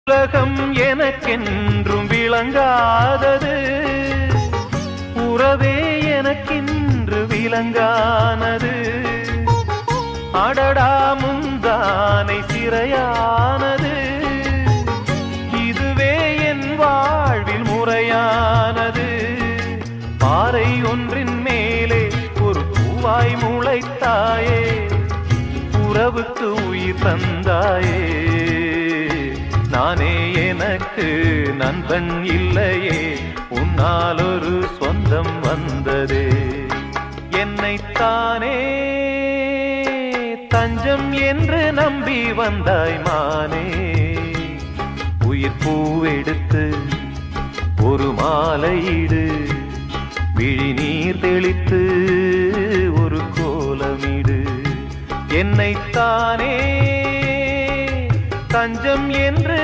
உலகம் எனக்கென்றும் விளங்காதது, உறவே எனக்கென்று விளங்கானது. அடடா முந்தானை சிறையானது, இதுவே என் வாழ்வில் முறையானது. பாறை ஒன்றின் மேலே ஒரு பூவாய் முளைத்தாயே, உறவுக்கு உயிர் தந்தாயே. நானே எனக்கு நண்பன் இல்லையே, உன்னால் ஒரு சொந்தம் வந்ததே. என்னைத்தானே தஞ்சம் என்று நம்பி வந்தாய் மானே. உயிர் பூவெடுத்து ஒரு மாலையிடு, விழி நீர் தெளித்து ஒரு கோலமிடு. என்னைத்தானே தஞ்சம் என்று